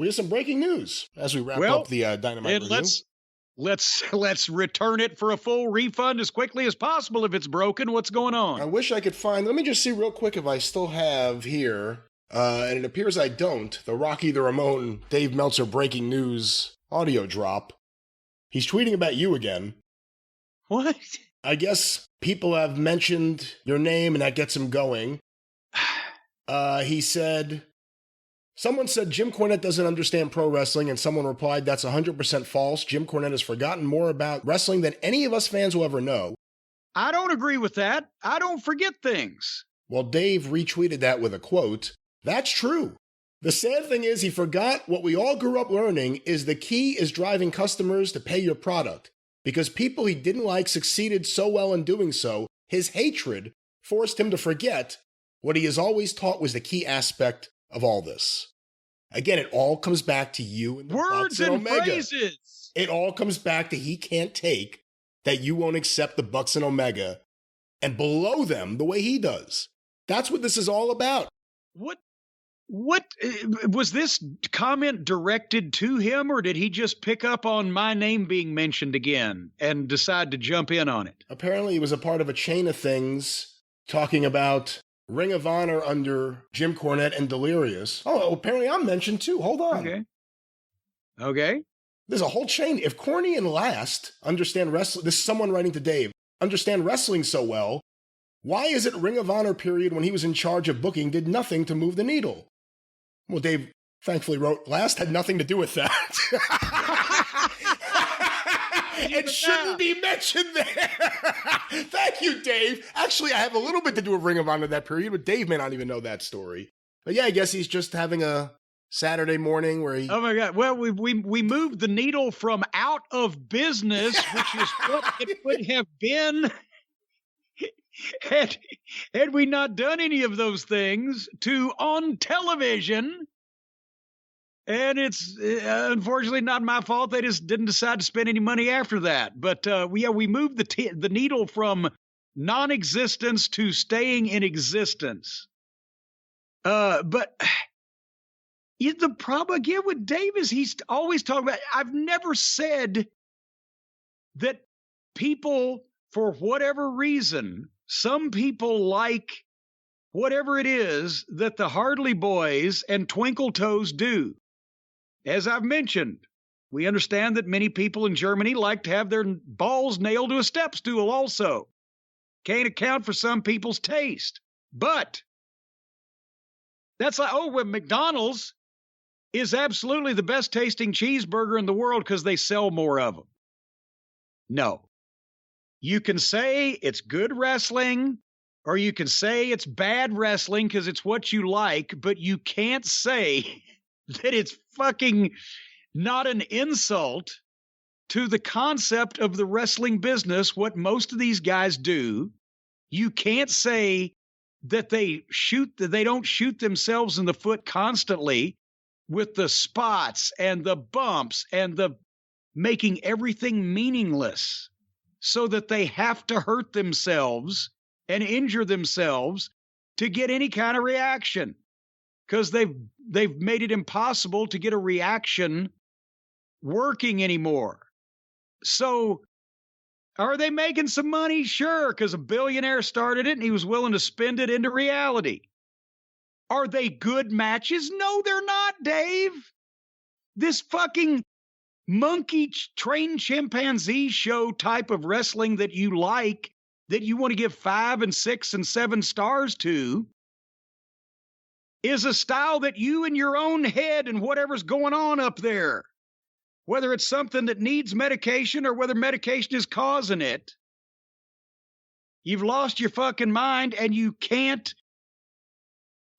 we have some breaking news as we wrap up the Dynamite review. Let's return it for a full refund as quickly as possible if it's broken. What's going on? I wish I could find... Let me just see real quick if I still have here, and it appears I don't, the Rocky the Ramon Dave Meltzer breaking news audio drop. He's tweeting about you again. What? I guess people have mentioned your name, and that gets him going. He said... Someone said Jim Cornette doesn't understand pro wrestling, and someone replied, that's 100% false. Jim Cornette has forgotten more about wrestling than any of us fans will ever know. I don't agree with that. I don't forget things. Well, Dave retweeted that with a quote. That's true. The sad thing is he forgot what we all grew up learning is the key is driving customers to pay your product. Because people he didn't like succeeded so well in doing so, his hatred forced him to forget what he has always taught was the key aspect of all this. Again, it all comes back to you and the words Bucks and Omega. Phrases. It all comes back to he can't take that you won't accept the Bucks and Omega and below them the way he does. That's what this is all about. What was this comment directed to him, or did he just pick up on my name being mentioned again and decide to jump in on it? Apparently, it was a part of a chain of things talking about Ring of Honor under Jim Cornette and Delirious. Oh, apparently I'm mentioned too. Hold on. Okay. There's a whole chain. If Corny and Last understand wrestling, this is someone writing to Dave, understand wrestling so well, why is it Ring of Honor period when he was in charge of booking did nothing to move the needle? Well, Dave thankfully wrote, Last had nothing to do with that. It shouldn't be mentioned there. Thank you, Dave. Actually, I have a little bit to do with Ring of Honor that period, but Dave may not even know that story. But yeah, I guess he's just having a Saturday morning where he... Oh my God. Well, we moved the needle from out of business, which is what it would have been had we not done any of those things, to on television. And it's unfortunately not my fault. They just didn't decide to spend any money after that. But we moved the needle from non-existence to staying in existence. But the problem again with Dave is he's always talking about, I've never said that people, for whatever reason, some people like whatever it is that the Hardley Boys and Twinkle Toes do. As I've mentioned, we understand that many people in Germany like to have their balls nailed to a step stool also. Can't account for some people's taste. But that's like, well, McDonald's is absolutely the best tasting cheeseburger in the world because they sell more of them. No. You can say it's good wrestling, or you can say it's bad wrestling because it's what you like, but you can't say that it's fucking not an insult to the concept of the wrestling business, what most of these guys do. You can't say that they don't shoot themselves in the foot constantly with the spots and the bumps and the making everything meaningless so that they have to hurt themselves and injure themselves to get any kind of reaction. Because they've made it impossible to get a reaction working anymore. So are they making some money? Sure, because a billionaire started it and he was willing to spend it into reality. Are they good matches? No, they're not, Dave. This fucking monkey trained chimpanzee show type of wrestling that you like, that you want to give 5 and 6 and 7 stars to, is a style that you in your own head and whatever's going on up there, whether it's something that needs medication or whether medication is causing it, you've lost your fucking mind and you can't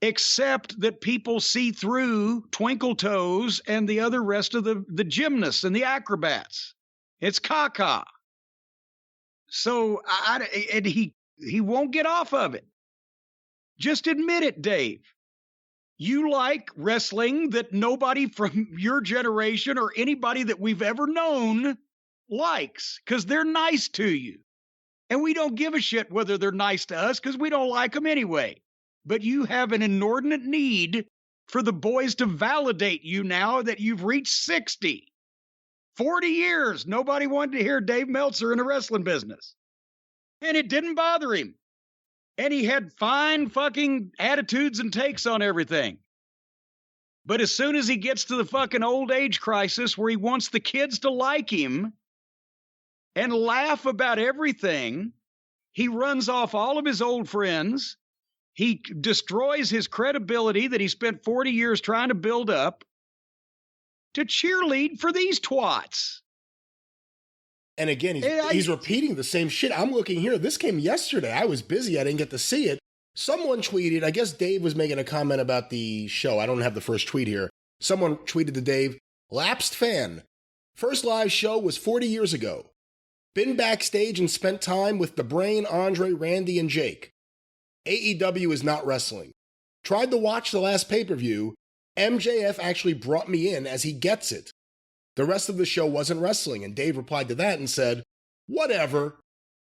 accept that people see through Twinkle Toes and the other rest of the gymnasts and the acrobats. It's caca. So and he won't get off of it. Just admit it, Dave. You like wrestling that nobody from your generation or anybody that we've ever known likes because they're nice to you. And we don't give a shit whether they're nice to us because we don't like them anyway. But you have an inordinate need for the boys to validate you now that you've reached 60. 40 years, nobody wanted to hear Dave Meltzer in the wrestling business. And it didn't bother him. And he had fine fucking attitudes and takes on everything. But as soon as he gets to the fucking old age crisis where he wants the kids to like him and laugh about everything, he runs off all of his old friends. He destroys his credibility that he spent 40 years trying to build up to cheerlead for these twats. And again, he's repeating the same shit. I'm looking here. This came yesterday. I was busy. I didn't get to see it. Someone tweeted, I guess Dave was making a comment about the show. I don't have the first tweet here. Someone tweeted to Dave, lapsed fan. First live show was 40 years ago. Been backstage and spent time with The Brain, Andre, Randy, and Jake. AEW is not wrestling. Tried to watch the last pay-per-view. MJF actually brought me in as he gets it. The rest of the show wasn't wrestling, and Dave replied to that and said, whatever.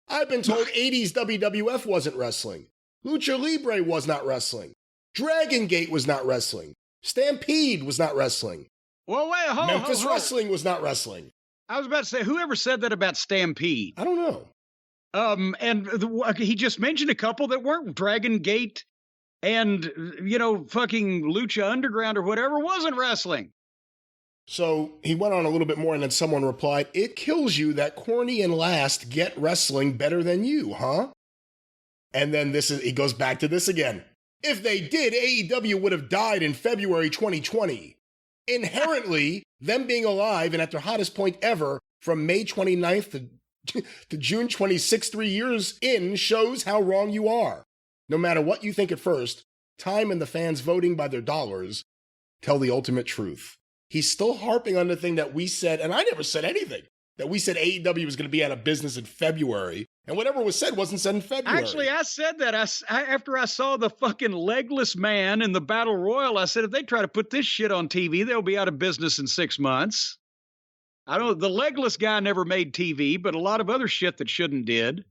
I've been told 80s WWF wasn't wrestling. Lucha Libre was not wrestling. Dragon Gate was not wrestling. Stampede was not wrestling. Well, wait, hold Memphis Wrestling was not wrestling. I was about to say, whoever said that about Stampede? I don't know. He just mentioned a couple that weren't. Dragon Gate and, fucking Lucha Underground or whatever wasn't wrestling. So he went on a little bit more, and then someone replied, it kills you that Corny and Last get wrestling better than you, huh? And then he goes back to this again. If they did, AEW would have died in February 2020. Inherently, them being alive and at their hottest point ever from May 29th to June 26th, 3 years in, shows how wrong you are. No matter what you think at first, time and the fans voting by their dollars tell the ultimate truth. He's still harping on the thing that we said, and I never said anything, that we said AEW was going to be out of business in February, and whatever was said wasn't said in February. Actually, I said that after I saw the fucking legless man in the Battle Royal. I said, if they try to put this shit on TV, they'll be out of business in 6 months. The legless guy never made TV, but a lot of other shit that shouldn't did.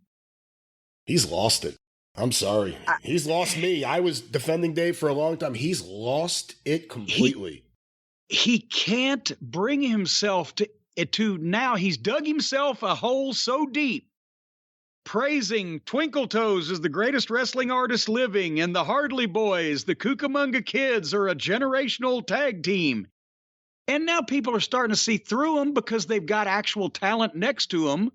He's lost it. I'm sorry. He's lost me. I was defending Dave for a long time. He's lost it completely. He can't bring himself to now. He's dug himself a hole so deep, praising Twinkle Toes as the greatest wrestling artist living, and the Hardley Boys, the Cucamonga Kids, are a generational tag team. And now people are starting to see through them because they've got actual talent next to them.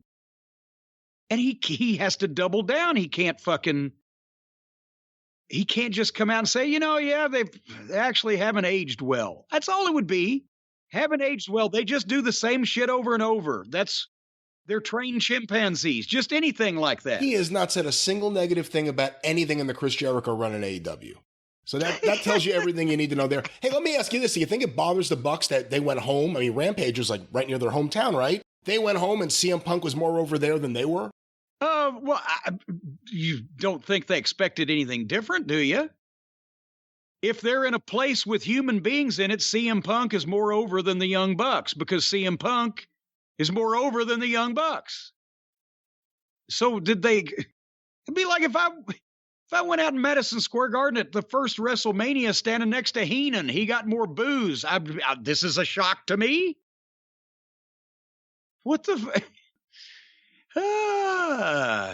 And he has to double down. He can't just come out and say, they actually haven't aged well. That's all it would be. Haven't aged well. They just do the same shit over and over. They're trained chimpanzees, just anything like that. He has not said a single negative thing about anything in the Chris Jericho run in AEW. So that tells you everything you need to know there. Hey, let me ask you this. Do you think it bothers the Bucks that they went home? I mean, Rampage was like right near their hometown, right? They went home and CM Punk was more over there than they were? Well, you don't think they expected anything different, do you? If they're in a place with human beings in it, CM Punk is more over than the Young Bucks because CM Punk is more over than the Young Bucks. So it'd be like if I went out in Madison Square Garden at the first WrestleMania standing next to Heenan, he got more boos. This is a shock to me. What the